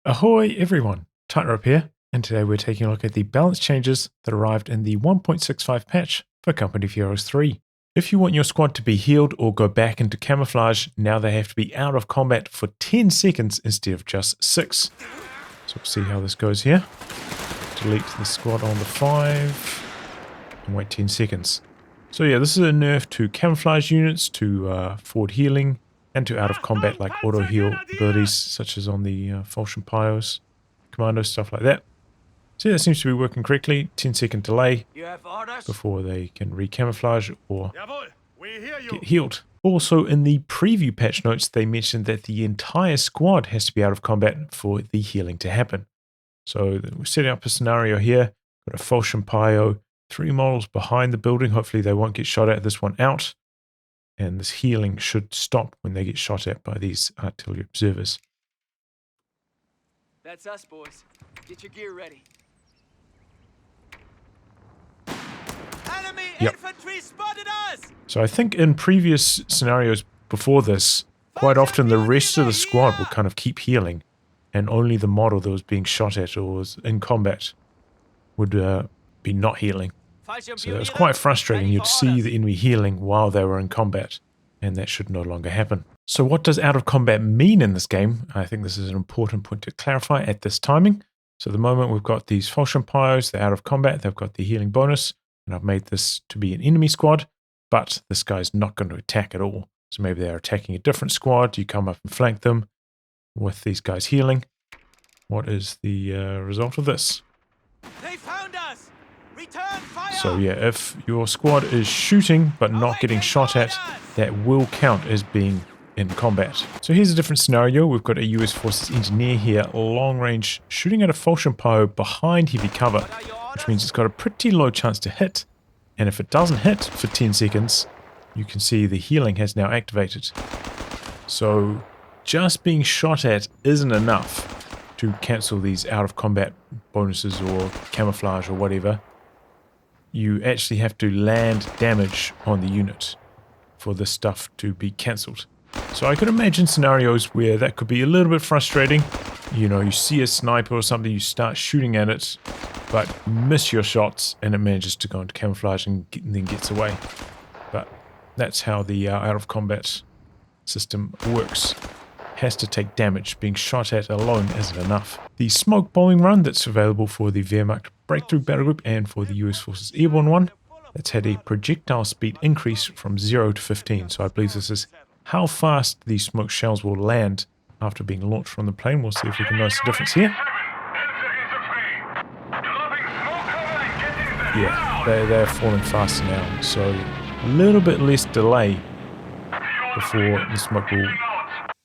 Ahoy everyone, Tightrope here, and today we're taking a look at the balance changes that arrived in the 1.65 patch for Company of Heroes 3. If you want your squad to be healed or go back into camouflage, now they have to be out of combat for 10 seconds instead of just 6. So we'll see how this goes here. Delete the squad on the 5 and wait 10 seconds. So yeah, this is a nerf to camouflage units, to forward healing, and to out of combat like auto heal abilities such as on the Falchion Pios, Commandos, stuff like that. So yeah, that seems to be working correctly. 10-second delay before they can re-camouflage or get healed. Also in the preview patch notes they mentioned that the entire squad has to be out of combat for the healing to happen. So we're setting up a scenario here. Got a Falchion Pio, 3 models behind the building. Hopefully they won't get shot at. This one out. And this healing should stop when they get shot at by these artillery observers. That's us, boys. Get your gear ready. Enemy infantry spotted us! So I think in previous scenarios before this, quite often the rest of the squad would kind of keep healing, and only the model that was being shot at or was in combat would be not healing. So it was quite frustrating. You'd see the enemy healing while they were in combat, and that should no longer happen. So what does out of combat mean in this game? I think this is an important point to clarify at this timing. So at the moment we've got these Falchion Pios, they're out of combat, they've got the healing bonus, and I've made this to be an enemy squad, but this guy's not going to attack at all. So maybe they're attacking a different squad, you come up and flank them with these guys healing. What is the result of this? They found us! Return fire! So yeah, if your squad is shooting but not getting shot at, that will count as being in combat. So here's a different scenario. We've got a US Forces engineer here, long range, shooting at a Falchion Pio behind heavy cover, which means it's got a pretty low chance to hit. And if it doesn't hit for 10 seconds, you can see the healing has now activated. So just being shot at isn't enough to cancel these out of combat bonuses or camouflage or whatever. You actually have to land damage on the unit for this stuff to be cancelled. So I could imagine scenarios where that could be a little bit frustrating. You know, you see a sniper or something, you start shooting at it, but miss your shots and it manages to go into camouflage and then gets away. But that's how the out of combat system works. Has to take damage. Being shot at alone isn't enough. The smoke bombing run that's available for the Wehrmacht Breakthrough Battlegroup and for the US Forces Airborne one, that's had a projectile speed increase from 0 to 15. So I believe this is how fast these smoke shells will land after being launched from the plane. We'll see if we can notice the difference here. Yeah, they're falling faster now. So a little bit less delay before the smoke will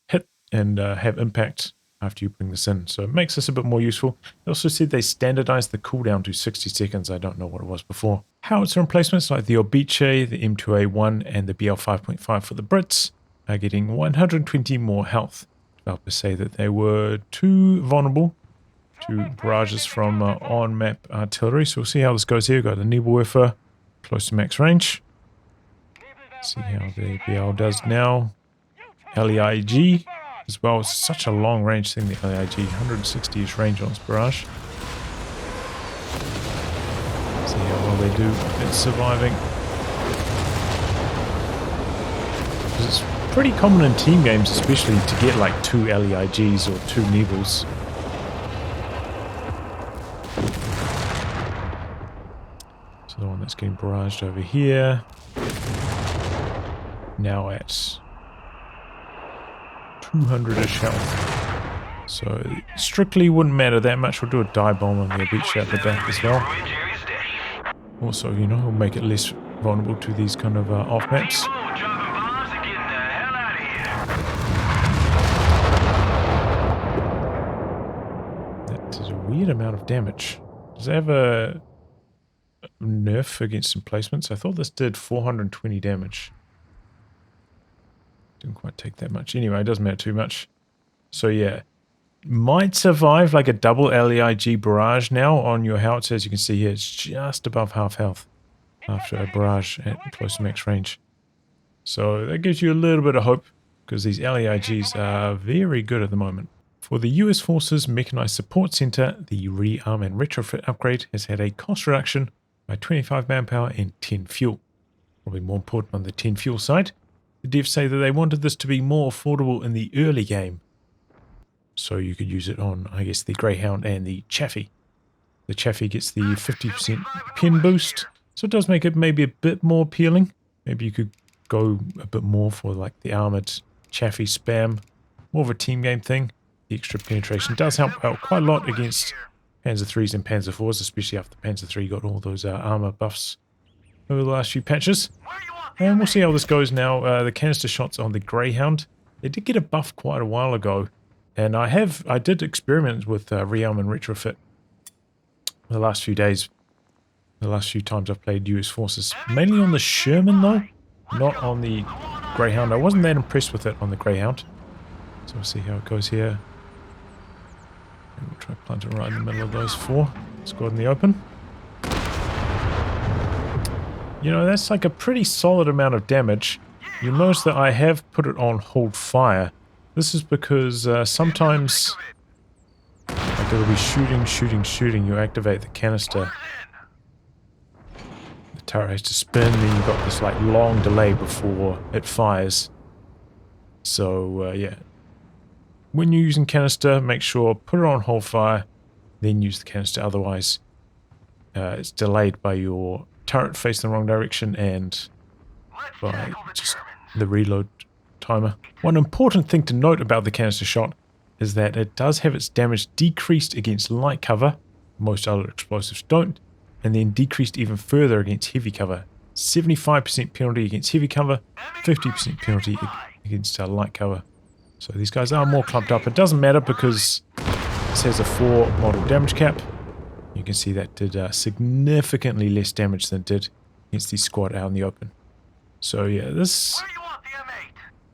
hit and have impact after you bring this in. So it makes this a bit more useful. They also said they standardized the cooldown to 60 seconds. I don't know what it was before. Howitzer emplacements like the Obice, the M2A1 and the BL 5.5 for the Brits are getting 120 more health. Developers say that they were too vulnerable to barrages from on-map artillery. So we'll see how this goes here. We've got the Nebelwerfer close to max range. See how the BL does now. LEIG as well. It's such a long range thing, the LEIG. 160-ish range on this barrage. See how well they do. It's surviving. Because it's pretty common in team games, especially to get like 2 LEIGs or 2 Nebels. So the one that's getting barraged over here. Now at 200-ish health. So strictly wouldn't matter that much. We'll do a dive bomb on the Obice at the back as well. Also, you know, we'll make it less vulnerable to these kind of off maps. That is a weird amount of damage. Does it have a nerf against emplacements? I thought this did 420 damage. Didn't quite take that much. Anyway, it doesn't matter too much. So yeah, might survive like a double LEIG barrage now on your howitzer. As you can see here, it's just above half health after a barrage at close to max range. So that gives you a little bit of hope because these LEIGs are very good at the moment. For the US Forces Mechanized Support Center, the Rearm and Retrofit upgrade has had a cost reduction by 25 manpower and 10 fuel. Probably more important on the 10 fuel side. The devs say that they wanted this to be more affordable in the early game, so you could use it on, I guess, the Greyhound and the Chaffee. The Chaffee gets the 50% pen boost, so it does make it maybe a bit more appealing. Maybe you could go a bit more for like the armored Chaffee spam, more of a team game thing. The extra penetration does help out quite a lot against Panzer 3s and Panzer 4s, especially after Panzer 3 got all those armor buffs over the last few patches. And we'll see how this goes now. The canister shots on the Greyhound, they did get a buff quite a while ago, and I did experiment with Rearm and Retrofit the last few days, the last few times I've played US Forces. Mainly on the Sherman though, not on the Greyhound. I wasn't that impressed with it on the Greyhound. So we'll see how it goes here. And we'll try to plant it right in the middle of those four. Let's go out in the open. You know, that's like a pretty solid amount of damage. You'll notice that I have put it on hold fire. This is because sometimes like it'll be shooting, you activate the canister. The turret has to spin, then you've got this like long delay before it fires. So yeah, when you're using canister, make sure put it on hold fire, then use the canister. Otherwise, it's delayed by your turret facing the wrong direction and by just the reload timer. One important thing to note about the canister shot is that it does have its damage decreased against light cover, most other explosives don't, and then decreased even further against heavy cover. 75% penalty against heavy cover, 50% penalty against light cover. So these guys are more clumped up. It doesn't matter because this has a 4 model damage cap. You can see that did significantly less damage than it did against the squad out in the open. So yeah, this...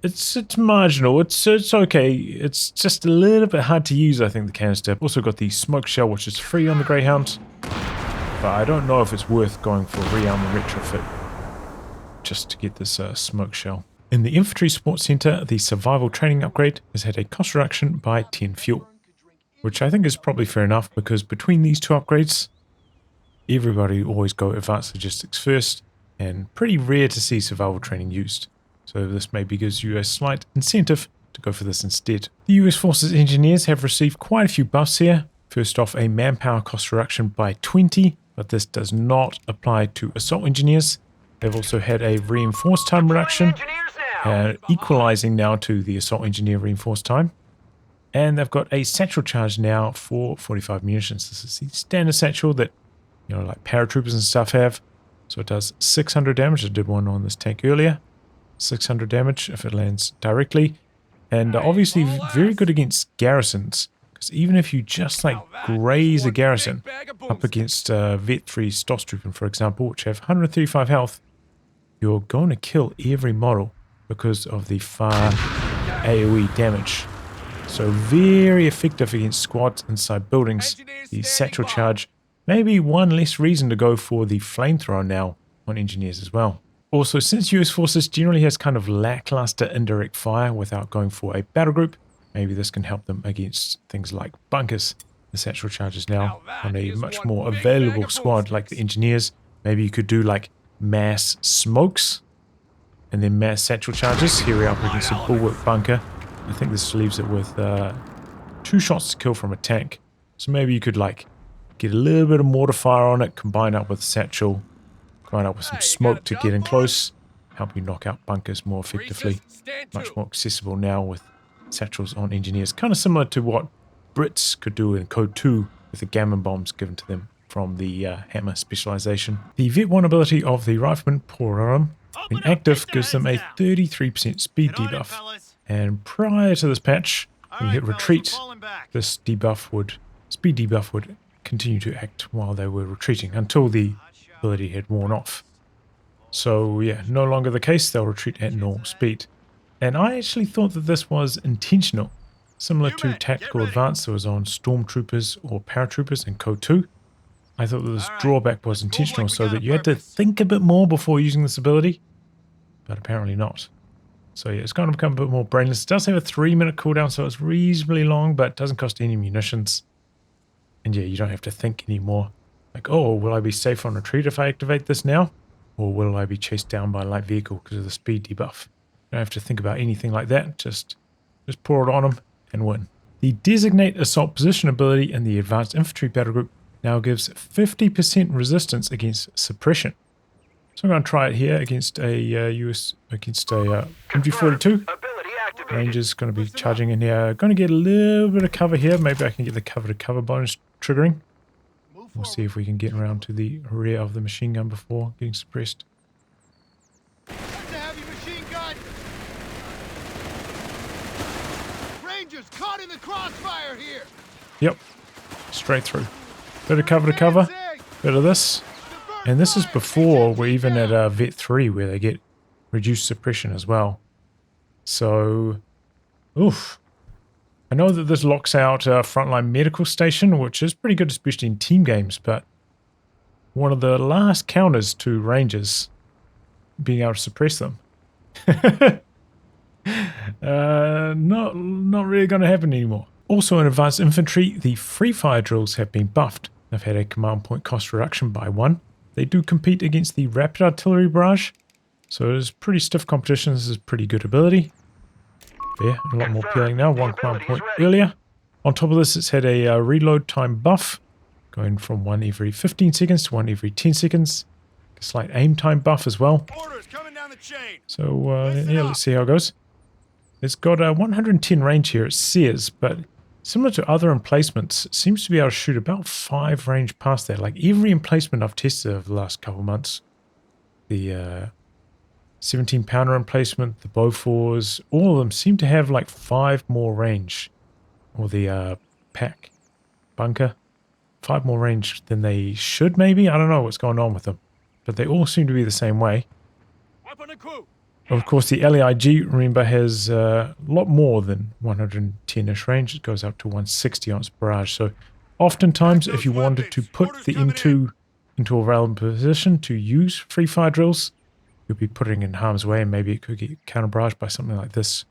It's marginal. It's okay. It's just a little bit hard to use, I think, the canister. Also got the smoke shell, which is free on the Greyhound. But I don't know if it's worth going for Rearm and Retrofit just to get this smoke shell. In the Infantry Support Center, the survival training upgrade has had a cost reduction by 10 fuel, which I think is probably fair enough because between these two upgrades, everybody always go advanced logistics first, and pretty rare to see survival training used. So this maybe gives you a slight incentive to go for this instead. The US Forces engineers have received quite a few buffs here. First off, a manpower cost reduction by 20, but this does not apply to assault engineers. They've also had a reinforced time reduction, equalizing now to the assault engineer reinforced time. And they've got a satchel charge now for 45 munitions. This is the standard satchel that, you know, like paratroopers and stuff have. So it does 600 damage. I did one on this tank earlier. 600 damage if it lands directly. And obviously very good against garrisons. Because even if you just like graze a garrison up against Vet 3 Stormtrooper, for example, which have 135 health, you're going to kill every model because of the far AoE damage. So very effective against squads inside buildings. The satchel charge, maybe one less reason to go for the flamethrower now on engineers as well. Also, since US Forces generally has kind of lackluster indirect fire without going for a battle group, maybe this can help them against things like bunkers. The satchel charges now on a much more available squad like the engineers. Maybe you could do like mass smokes and then mass satchel charges. Here we are up against a bulwark bunker. I think this leaves it with 2 shots to kill from a tank. So maybe you could like get a little bit of mortar fire on it, combine up with satchel, combine up with some smoke to get in close, help you knock out bunkers more effectively. Much more accessible now with satchels on engineers. Kind of similar to what Brits could do in Code 2 with the gammon bombs given to them from the hammer specialization. The Vet 1 ability of the Rifleman Rearm, when active, gives them a 33% speed debuff. And prior to this patch, when you hit retreat, this speed debuff would continue to act while they were retreating until the ability had worn off. So yeah, no longer the case, they'll retreat at normal speed. And I actually thought that this was intentional, similar to Tactical Advance that was on Stormtroopers or Paratroopers in Code 2. I thought that this drawback was intentional so that you had to think a bit more before using this ability, but apparently not. So yeah, it's going to become a bit more brainless. It does have a 3-minute cooldown, so it's reasonably long, but it doesn't cost any munitions. And yeah, you don't have to think anymore. Like, oh, will I be safe on retreat if I activate this now? Or will I be chased down by a light vehicle because of the speed debuff? You don't have to think about anything like that. Just pour it on them and win. The Designate Assault Position ability in the Advanced Infantry Battlegroup now gives 50% resistance against suppression. So I'm going to try it here against a MG42. Ranger's going to be charging in here. Going to get a little bit of cover here. Maybe I can get the cover to cover bonus triggering. We'll see if we can get around to the rear of the machine gun before getting suppressed. That's a heavy machine gun. Rangers caught in the crossfire here. Yep, straight through. Bit of cover to cover, bit of this. And this is before we're even at Vet 3 where they get reduced suppression as well. So, oof. I know that this locks out Frontline Medical Station, which is pretty good, especially in team games, but one of the last counters to Rangers being able to suppress them. Not really going to happen anymore. Also in Advanced Infantry, the Freefire drills have been buffed. They've had a command point cost reduction by 1. They do compete against the Rapid Artillery Barrage, so it is pretty stiff competition. This is pretty good ability. There, a lot more peeling now, 1 command point earlier. On top of this, it's had a reload time buff, going from 1 every 15 seconds to 1 every 10 seconds. A slight aim time buff as well. So yeah, let's see how it goes. It's got a 110 range here, it says, but similar to other emplacements, it seems to be able to shoot about 5 range past that. Like every emplacement I've tested over the last couple of months, the 17 pounder emplacement, the Bofors, all of them seem to have like 5 more range, or the pack bunker, 5 more range than they should maybe. I don't know what's going on with them, but they all seem to be the same way. Of course, the LEIG, remember, has a lot more than 110-ish range. It goes up to 160 on its barrage. So oftentimes, if you wanted to put the M2 into a relevant position to use free fire drills, you'll be putting in harm's way, and maybe it could get counter-barraged by something like this,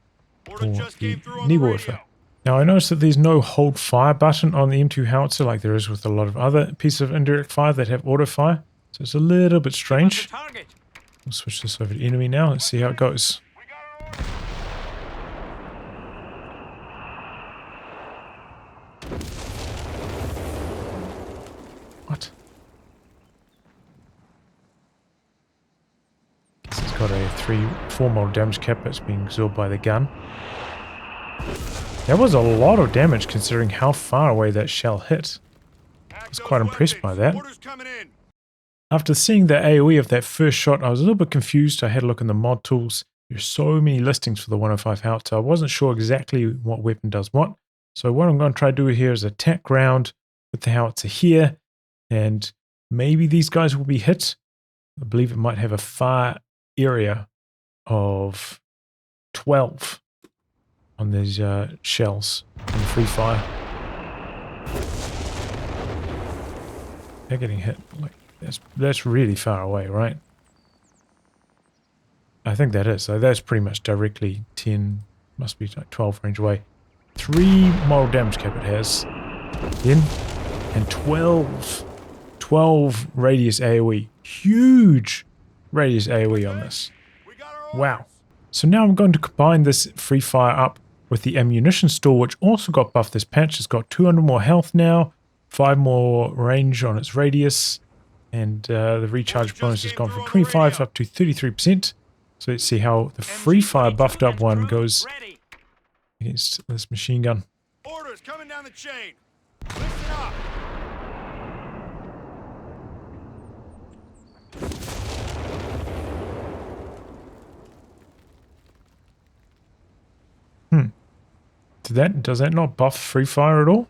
or the Nebelwerfer. Now, I noticed that there's no hold fire button on the M2 Howitzer like there is with a lot of other pieces of indirect fire that have auto fire. So it's a little bit strange. We'll switch this over to enemy now and see how it goes. What? Guess it's got a 3-4 model damage cap that's being absorbed by the gun. That was a lot of damage considering how far away that shell hit. I was quite impressed by that. After seeing the AoE of that first shot, I was a little bit confused. I had a look in the mod tools. There's so many listings for the 105 Howitzer. I wasn't sure exactly what weapon does what. So what I'm going to try to do here is attack ground with the Howitzer here. And maybe these guys will be hit. I believe it might have a fire area of 12 on these shells in free fire. They're getting hit. Like, that's really far away, right? I think that is. So that's pretty much directly 10, must be like 12 range away. 3 moral damage cap it has. Then, and 12 radius AoE. Huge radius AoE on this. Wow. So now I'm going to combine this free fire up with the ammunition store, which also got buffed this patch. It's got 200 more health now, 5 more range on its radius. And the recharge bonus has gone from 25 up to 33%. So let's see how the free fire buffed up one goes against this machine gun. Orders coming down the chain. Listen up. Does that not buff free fire at all?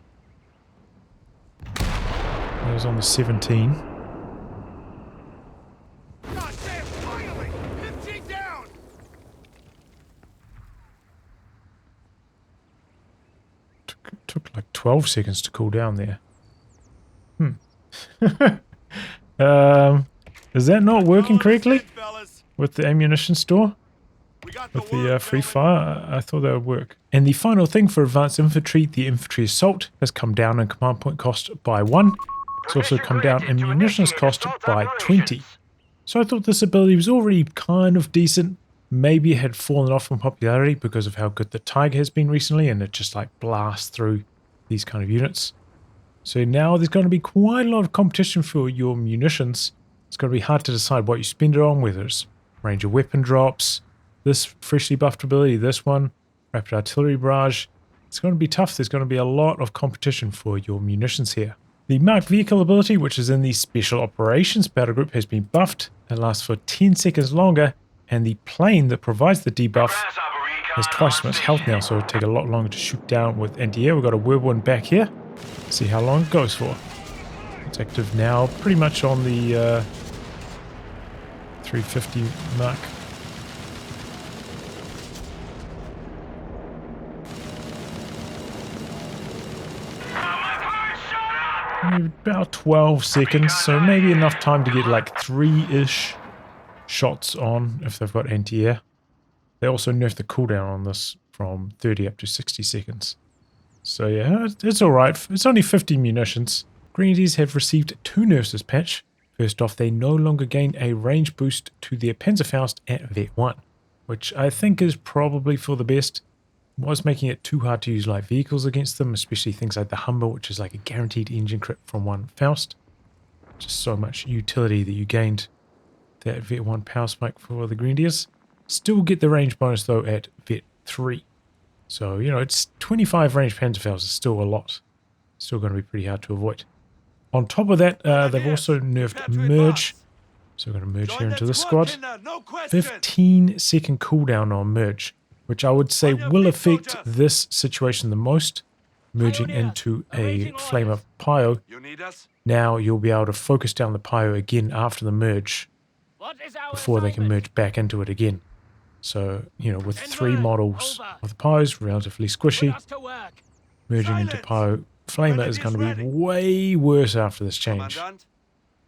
That was on the 17. Took like 12 seconds to cool down there. Is that not working correctly with the ammunition store? with the free fire. I thought that would work. And the final thing for advanced infantry, the Infantry Assault, has come down in command point cost by 1. It's also come down in munitions cost by 20. So I thought this ability was already kind of decent. Maybe it had fallen off in popularity because of how good the Tiger has been recently, and it just like blasts through these kind of units. So now there's going to be quite a lot of competition for your munitions. It's going to be hard to decide what you spend it on, whether it's range of weapon drops, this freshly buffed ability, this one, rapid artillery barrage. It's going to be tough. There's going to be a lot of competition for your munitions here. The marked vehicle ability, which is in the Special Operations battle group, has been buffed. It lasts for 10 seconds longer, and the plane that provides the debuff has twice as much health now, so it'll take a lot longer to shoot down with anti-air. We've got a whirlwind back here. See how long it goes for. It's active now, pretty much on the 350 mark. Maybe about 12 seconds, so maybe enough time to get like 3-ish shots on if they've got anti-air. They also nerfed the cooldown on this from 30 up to 60 seconds. So yeah, it's alright. It's only 50 munitions. Grenadiers have received 2 nerfs this patch. First off, they no longer gain a range boost to their Panzerfaust at Vet 1, which I think is probably for the best. It was making it too hard to use light vehicles against them, especially things like the Humber, which is like a guaranteed engine crit from 1 Faust. Just so much utility that you gained that Vet 1 power spike for the Grenadiers. Still get the range bonus though at Vet 3. So, you know, it's 25 range Panzerfaust is still a lot. Still going to be pretty hard to avoid. On top of that, they've also nerfed Merge. So we're going to merge here into this squad. 15-second cooldown on Merge, which I would say will affect this situation the most. Merging into a Flame Up Pyro. Now you'll be able to focus down the Pyro again after the merge before they can merge back into it again. So, you know, with 3 models of the Pyros, relatively squishy, merging into Pyro Flamer is going to be way worse after this change.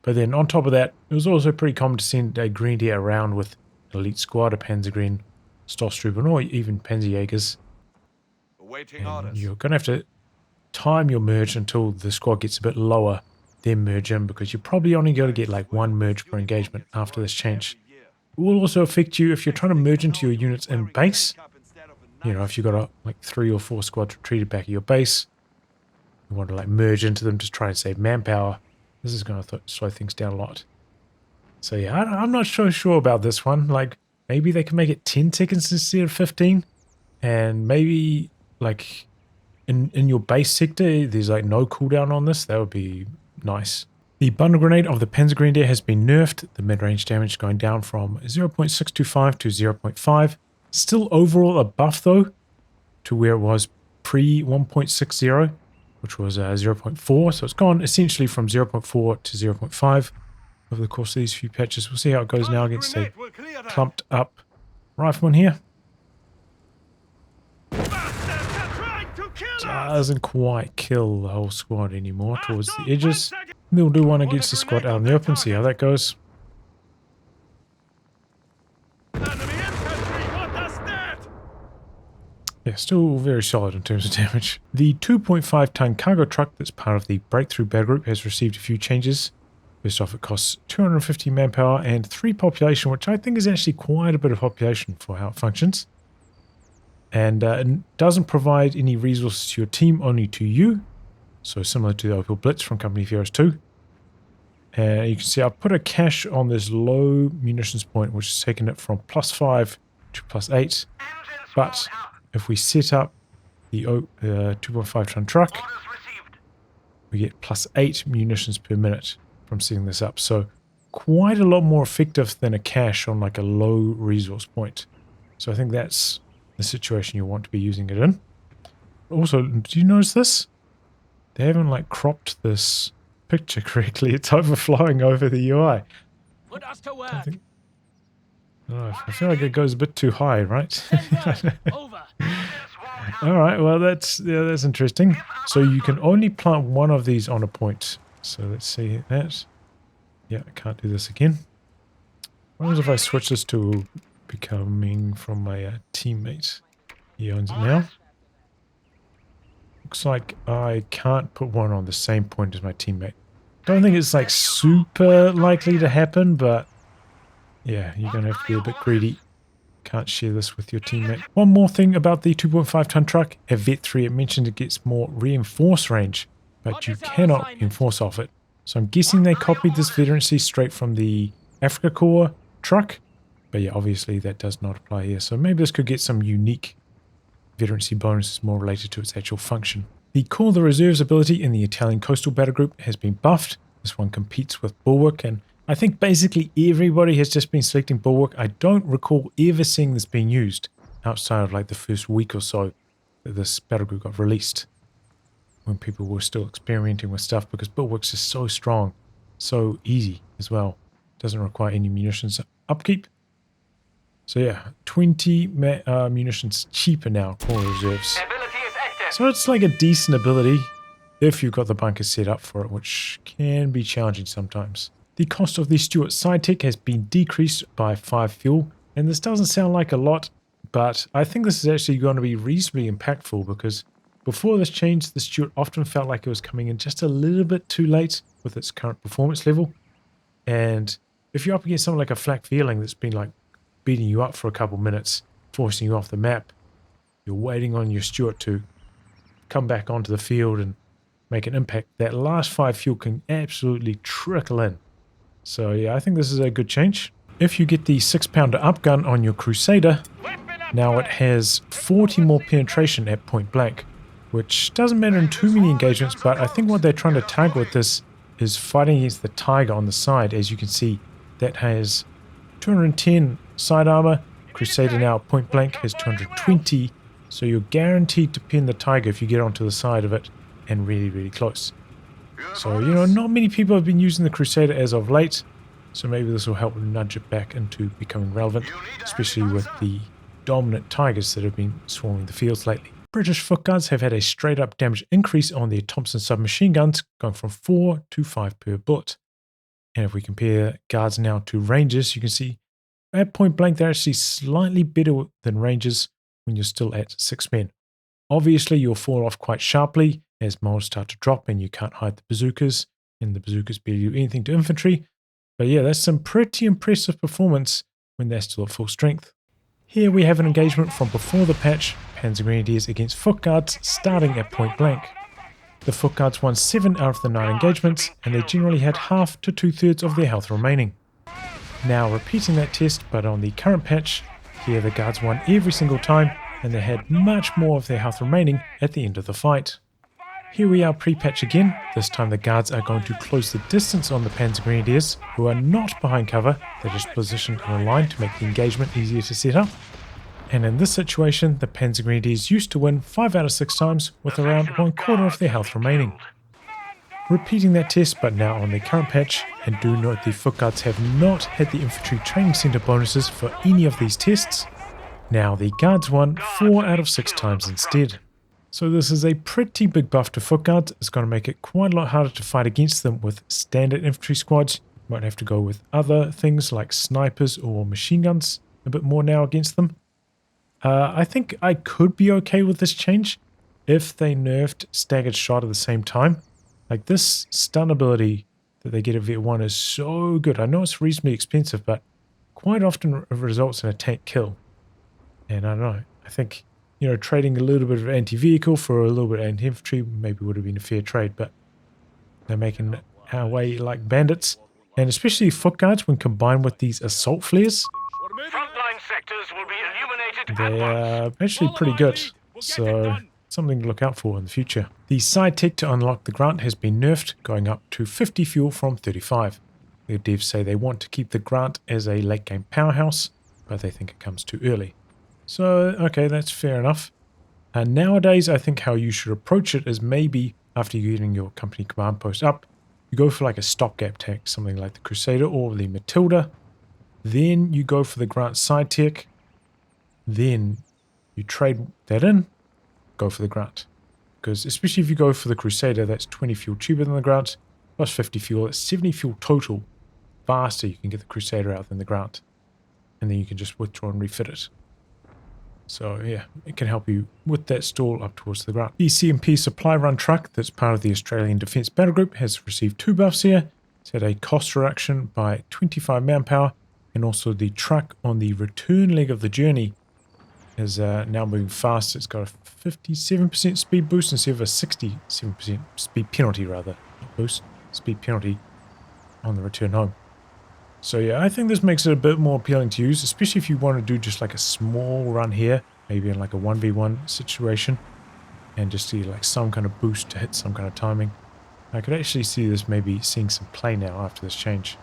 But then on top of that, it was also pretty common to send a Grenadier around with an elite squad, a Panzergren, Stoßtrooper, or even Panzerjägers. And you're going to have to time your merge until the squad gets a bit lower, then merge in, because you're probably only going to get like 1 merge per engagement after this change. It will also affect you if you're trying to merge into your units in base. You know, if you've got like 3 or 4 squads retreated back at your base, you want to like merge into them to try and save manpower. This is going to slow things down a lot. So yeah, I'm not so sure about this one. Like, maybe they can make it 10 seconds instead of 15. And maybe like in your base sector, there's like no cooldown on this. That would be nice. The bundle grenade of the Panzergrenadier has been nerfed. The mid-range damage going down from 0.625 to 0.5. Still overall a buff though, to where it was pre 1.60, which was 0.4. So it's gone essentially from 0.4 to 0.5 over the course of these few patches. We'll see how it goes now against a clumped up rifleman here. Doesn't quite kill the whole squad anymore towards the edges. They'll do one against the squad out in the open, see how that goes. Yeah, still very solid in terms of damage. The 2.5 ton cargo truck that's part of the Breakthrough battle group has received a few changes. First off, it costs 250 manpower and 3 population, which I think is actually quite a bit of population for how it functions. And it doesn't provide any resources to your team, only to you. So similar to the Opal Blitz from Company of Heroes 2. You can see I've put a cache on this low munitions point, which has taken it from +5 to +8. But if we set up the 2.5 ton truck, we get +8 munitions per minute from setting this up. So quite a lot more effective than a cache on like a low resource point. So I think that's the situation you want to be using it in. Also, do you notice this? They haven't like cropped this picture correctly. It's overflowing over the UI. Put us to work. I don't know, I feel like it goes a bit too high, right? Over. Alright, well that's interesting. So you can only plant one of these on a point. So let's see that. Yeah, I can't do this again. What happens if I switch this to be coming from my teammate. He owns it now. Looks like I can't put one on the same point as my teammate. Don't think it's like super likely to happen, but yeah, you're going to have to be a bit greedy. Can't share this with your teammate. One more thing about the 2.5 ton truck. At Vet 3 it mentioned it gets more reinforce range, but you cannot enforce off it. So I'm guessing they copied this veterancy straight from the Africa Corps truck. But yeah, obviously that does not apply here. So maybe this could get some unique veterancy bonuses more related to its actual function. The Call the Reserves ability in the Italian Coastal Battle Group has been buffed. This one competes with Bulwark, and I think basically everybody has just been selecting Bulwark. I don't recall ever seeing this being used outside of like the first week or so that this battle group got released, when people were still experimenting with stuff, because Bulwark's just so strong, so easy as well. Doesn't require any munitions upkeep. So yeah, 20 munitions cheaper now, Core Reserves. So it's like a decent ability if you've got the bunker set up for it, which can be challenging sometimes. The cost of the Stuart side tech has been decreased by 5 fuel, and this doesn't sound like a lot, but I think this is actually going to be reasonably impactful, because before this change, the Stuart often felt like it was coming in just a little bit too late with its current performance level. And if you're up against something like a flak feeling that's been like beating you up for a couple minutes, forcing you off the map, you're waiting on your Stuart to come back onto the field and make an impact, that last 5 fuel can absolutely trickle in. So yeah, I think this is a good change. If you get the 6-pounder up gun on your Crusader, now it has 40 more penetration at point blank, which doesn't matter in too many engagements, but I think what they're trying to target with this is fighting against the Tiger on the side. As you can see, that has 210 side armor. Crusader now point blank has 220, so you're guaranteed to pin the Tiger if you get onto the side of it and really, really close. So, you know, not many people have been using the Crusader as of late, so maybe this will help nudge it back into becoming relevant, especially with the dominant Tigers that have been swarming the fields lately. British Footguards have had a straight up damage increase on their Thompson submachine guns, going from 4 to 5 per bullet. And if we compare guards now to Rangers, you can see at point blank they're actually slightly better than Rangers when you're still at 6 men. Obviously you'll fall off quite sharply as models start to drop and you can't hide the bazookas, and the bazookas barely do anything to infantry. But yeah, that's some pretty impressive performance when they're still at full strength. Here we have an engagement from before the patch, Panzer Grenadiers against Footguards starting at point blank. The Footguards won 7 out of the 9 engagements, and they generally had half to 2/3 of their health remaining. Now repeating that test, but on the current patch, here the guards won every single time, and they had much more of their health remaining at the end of the fight. Here we are pre-patch again. This time the guards are going to close the distance on the Panzer Grenadiers, who are not behind cover. They're just positioned in a line to make the engagement easier to set up. And in this situation, the Panzer Grenadiers used to win 5 out of 6 times with around 1/4 of their health remaining. Repeating that test, but now on the current patch, and do note the Footguards have not had the Infantry Training Center bonuses for any of these tests. Now the guards won 4 out of 6 times instead. So this is a pretty big buff to Footguards. It's going to make it quite a lot harder to fight against them with standard infantry squads. You might have to go with other things like snipers or machine guns a bit more now against them. I think I could be okay with this change if they nerfed staggered shot at the same time. Like this stun ability that they get at Vet 1 is so good. I know it's reasonably expensive, but quite often it results in a tank kill. And I don't know, I think, you know, trading a little bit of anti-vehicle for a little bit of anti-infantry maybe would have been a fair trade, but they're making our way like bandits. And especially Footguards, when combined with these assault flares, Frontline sectors will be illuminated they are actually pretty good. So something to look out for in the future. The side tech to unlock the Grant has been nerfed, going up to 50 fuel from 35. The devs say they want to keep the Grant as a late game powerhouse, but they think it comes too early. So, okay, that's fair enough. And nowadays, I think how you should approach it is maybe after you're getting your company command post up, you go for like a stopgap tank, something like the Crusader or the Matilda. Then you go for the Grant side tech. Then you trade that in, go for the Grant. Because especially if you go for the Crusader, that's 20 fuel cheaper than the Grant, plus 50 fuel, that's 70 fuel total. Faster you can get the Crusader out than the Grant. and then you can just withdraw and refit it. So yeah, it can help you with that stall up towards the ground. The CMP supply run truck that's part of the Australian Defence Battle Group has received 2 buffs here. It's had a cost reduction by 25 manpower, and also the truck on the return leg of the journey is now moving fast. It's got a 57% speed boost instead of a 67% speed penalty, rather. Not boost, speed penalty on the return home. So yeah, I think this makes it a bit more appealing to use, especially if you want to do just like a small run here, maybe in like a 1v1 situation, and just see like some kind of boost to hit some kind of timing. I could actually see this maybe seeing some play now after this change.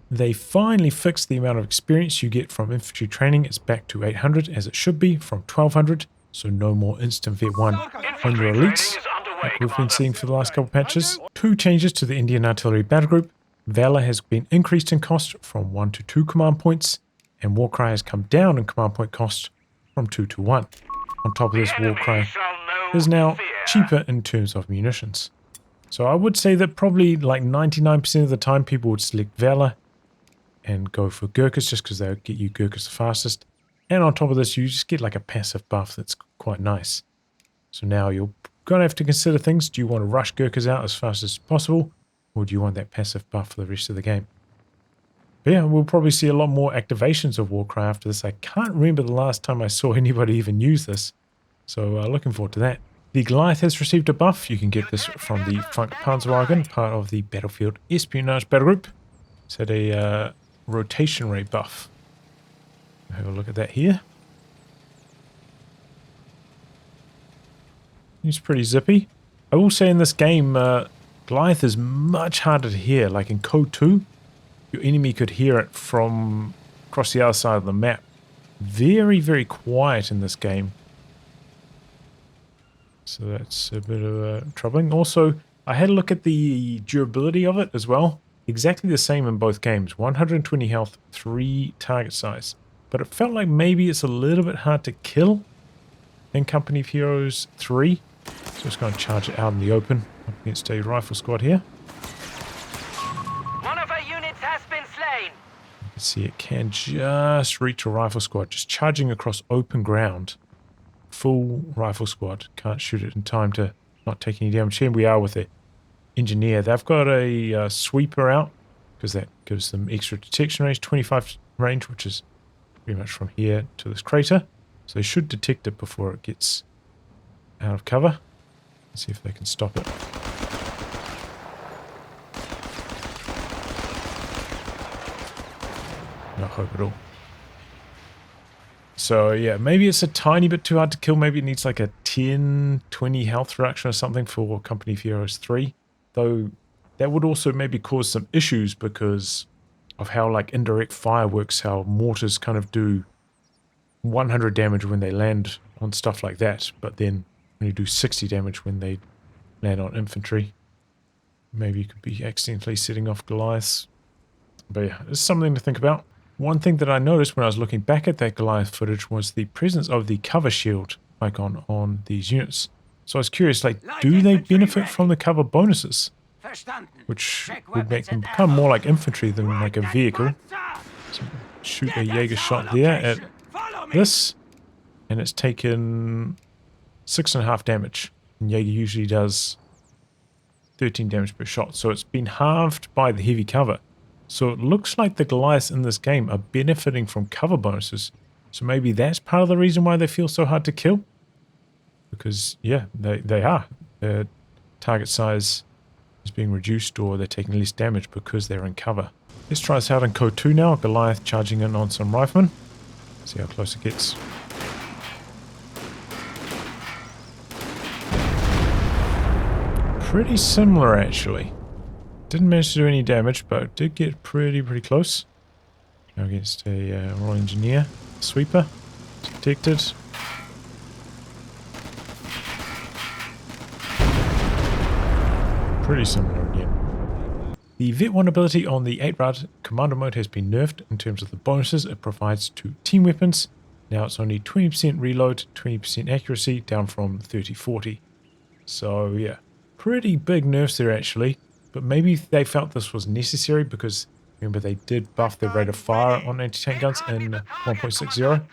They finally fixed the amount of experience you get from infantry training. It's back to 800 as it should be from 1200, so no more instant Vet 1 on your elites like we've been seeing for the last couple patches. 2 changes to the Indian Artillery Battle Group. Valor has been increased in cost from 1 to 2 command points, and Warcry has come down in command point cost from 2 to 1. On top of this, Warcry is now cheaper in terms of munitions. So I would say that probably like 99% of the time people would select Valor and go for Gurkhas just because they'll get you Gurkhas the fastest. And on top of this, you just get like a passive buff that's quite nice. So now you're going to have to consider things. Do you want to rush Gurkhas out as fast as possible? Or do you want that passive buff for the rest of the game? But yeah, we'll probably see a lot more activations of Warcry after this. I can't remember the last time I saw anybody even use this. So looking forward to that. The Goliath has received a buff. You can get this from the Funk Panzerwagen, part of the Battlefield Espionage Battle Group. It's had a rotation rate buff. Have a look at that here. It's pretty zippy. I will say in this game, Goliath is much harder to hear. Like in Code 2, your enemy could hear it from across the other side of the map. Very, very quiet in this game. So that's a bit of troubling. Also, I had a look at the durability of it as well. Exactly the same in both games. 120 health, 3 target size. But it felt like maybe it's a little bit hard to kill in Company of Heroes 3. So just going to charge it out in the open up against a rifle squad here. One of our units has been slain. You can see it can just reach a rifle squad, just charging across open ground. Full rifle squad. Can't shoot it in time to not take any damage. Here we are with the engineer. They've got a sweeper out because that gives them extra detection range, 25 range, which is pretty much from here to this crater. So they should detect it before it gets out of cover. Let's see if they can stop it. No hope at all. So yeah, maybe it's a tiny bit too hard to kill. Maybe it needs like a 10, 20 health reduction or something for Company of Heroes 3. Though that would also maybe cause some issues because of how like indirect fire works, how mortars kind of do 100 damage when they land on stuff like that, but then only do 60 damage when they land on infantry. Maybe you could be accidentally setting off Goliaths. But yeah, it's something to think about. One thing that I noticed when I was looking back at that Goliath footage was the presence of the cover shield icon on these units. So I was curious, like, do they benefit from the cover bonuses? Which would make them become more like infantry than like a vehicle. So shoot a Jaeger shot there at this, and it's taken 6.5 damage. And Jaeger usually does 13 damage per shot, so it's been halved by the heavy cover. So it looks like the Goliaths in this game are benefiting from cover bonuses. So maybe that's part of the reason why they feel so hard to kill. Because, yeah, they are. Their target size is being reduced, or they're taking less damage because they're in cover. Let's try this out in Code 2 now. Goliath charging in on some riflemen. See how close it gets. Pretty similar, actually. Didn't manage to do any damage, but did get pretty close. Now against a Royal Engineer. Sweeper. Detected. Pretty similar again. The Vet 1 ability on the 8-Rad Commander mode has been nerfed in terms of the bonuses it provides to team weapons. Now it's only 20% reload, 20% accuracy, down from 30-40. So yeah, pretty big nerfs there actually. But maybe they felt this was necessary because Remember, they did buff the rate of fire on anti-tank guns in 1.60.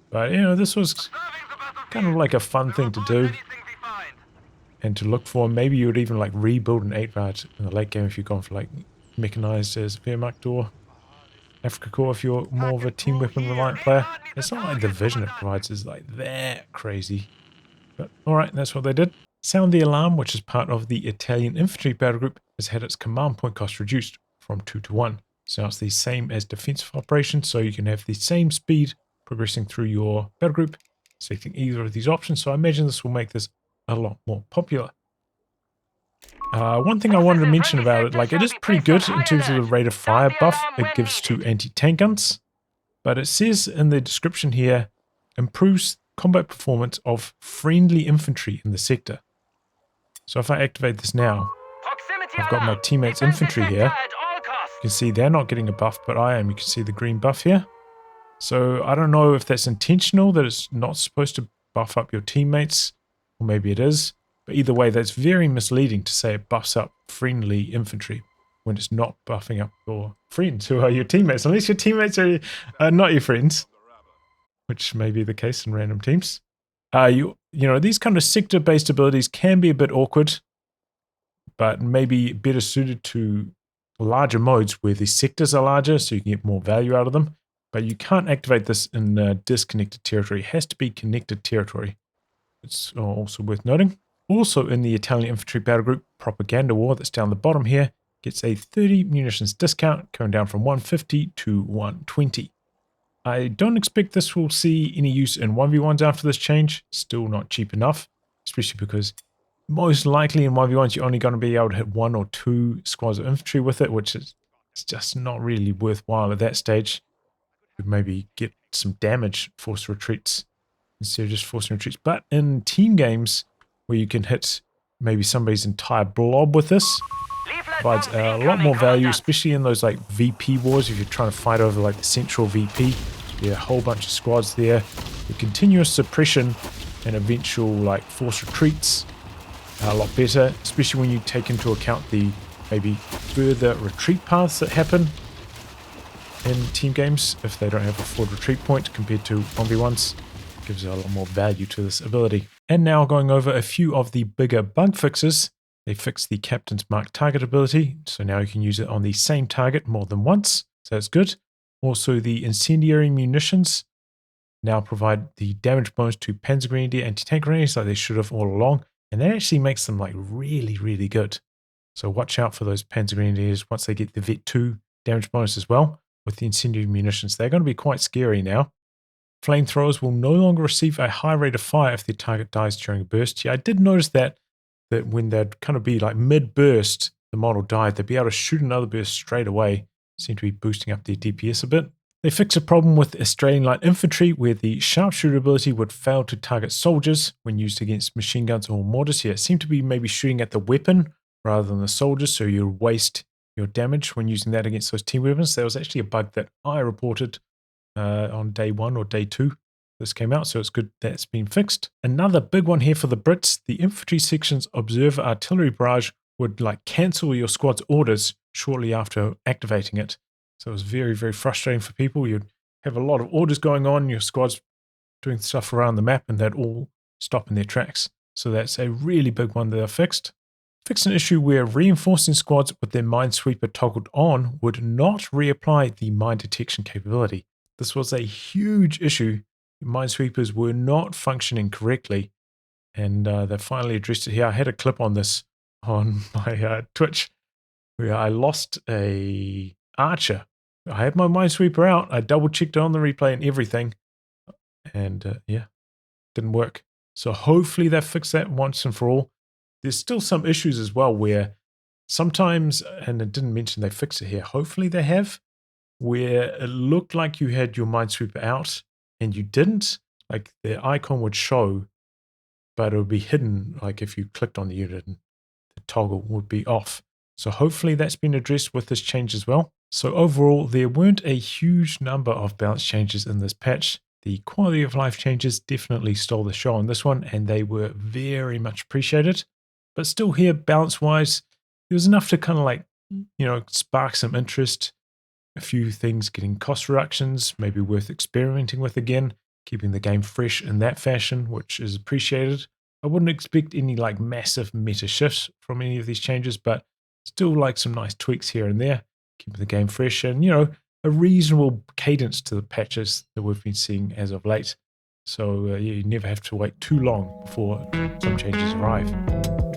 But, you know, this was kind of like a fun thing to do and to look for. Maybe you would even like rebuild an 8-Vart in the late game if you've gone for like mechanized as Wehrmacht or Africa Corps if you're more of a team weapon reliant player. It's not like the vision it provides is like that crazy. But alright, that's what they did. Sound the Alarm, which is part of the Italian infantry battle group, has had its command point cost reduced from 2 to 1. So now it's the same as defensive operations, so you can have the same speed progressing through your battle group, selecting either of these options. So I imagine this will make this a lot more popular. One thing I wanted to mention about it, like it is pretty good in terms of the rate of fire buff it gives to anti-tank guns, but it says in the description here, improves combat performance of friendly infantry in the sector. So if I activate this now, I've got my teammates infantry here. You can see they're not getting a buff, but I am. You can see the green buff here. So I don't know if that's intentional, that it's not supposed to buff up your teammates, or maybe it is. But either way, that's very misleading to say it buffs up friendly infantry when it's not buffing up your friends who are your teammates, unless your teammates are not your friends, which may be the case in random teams. You know, these kind of sector-based abilities can be a bit awkward, but maybe better suited to larger modes where the sectors are larger, so you can get more value out of them. But you can't activate this in disconnected territory. It has to be connected territory. It's also worth noting. Also in the Italian infantry battle group, Propaganda War, that's down the bottom here, gets a 30 munitions discount, going down from 150 to 120. I don't expect this will see any use in 1v1s after this change. Still not cheap enough, especially because most likely in 1v1s you're only going to be able to hit 1 or 2 squads of infantry with it, which is just not really worthwhile at that stage. Could maybe get some damage, force retreats, instead of just forcing retreats. But in team games, where you can hit maybe somebody's entire blob with this, provides a lot more value, especially in those like VP wars. If you're trying to fight over like the central VP, a whole bunch of squads there, the continuous suppression and eventual like force retreats are a lot better, especially when you take into account the maybe further retreat paths that happen in team games if they don't have a forward retreat point compared to 1v1s. Gives a lot more value to this ability. And now going over a few of the bigger bug fixes. They fixed the Captain's Mark target ability, so now you can use it on the same target more than once, so that's good. Also the incendiary munitions now provide the damage bonus to Panzer Grenadier anti-tank grenadiers like they should have all along, and that actually makes them like really, really good. So watch out for those Panzer Grenadiers once they get the Vet 2 damage bonus as well. With the incendiary munitions, they're going to be quite scary now. Flamethrowers will no longer receive a high rate of fire if their target dies during a burst. Yeah, I did notice that when they'd kind of be like mid-burst, the model died, they'd be able to shoot another burst straight away. Seem to be boosting up their DPS a bit. They fixed a problem with Australian light infantry where the sharpshooter ability would fail to target soldiers when used against machine guns or mortars. Here, it seemed to be maybe shooting at the weapon rather than the soldiers, so you waste your damage when using that against those team weapons. That was actually a bug that I reported on day 1 or day 2 this came out, so it's good that's been fixed. Another big one here for the Brits, the infantry section's observer artillery barrage would like cancel your squad's orders shortly after activating it. So it was very, very frustrating for people. You'd have a lot of orders going on, your squad's doing stuff around the map, and they'd all stop in their tracks. So that's a really big one that I fixed. Fixed an issue where reinforcing squads with their minesweeper toggled on would not reapply the mine detection capability. This was a huge issue. Minesweepers were not functioning correctly, and they finally addressed it here. I had a clip on this on my Twitch where I lost a archer. I had my minesweeper out. I double checked on the replay and everything, and yeah, didn't work. So hopefully they fixed that once and for all. There's still some issues as well where sometimes, and I didn't mention they fixed it here, hopefully they have, where it looked like you had your minesweeper out and you didn't. Like the icon would show, but it would be hidden, like if you clicked on the unit and the toggle would be off. So hopefully that's been addressed with this change as well. So overall, there weren't a huge number of balance changes in this patch. The quality of life changes definitely stole the show on this one, and they were very much appreciated. But still here, balance-wise, there was enough to kind of like, you know, spark some interest. A few things getting cost reductions, maybe worth experimenting with again, keeping the game fresh in that fashion, which is appreciated. I wouldn't expect any like massive meta shifts from any of these changes, but still like some nice tweaks here and there, keeping the game fresh and, a reasonable cadence to the patches that we've been seeing as of late. So yeah, you never have to wait too long before some changes arrive.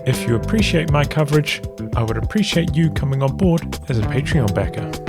If you appreciate my coverage, I would appreciate you coming on board as a Patreon backer.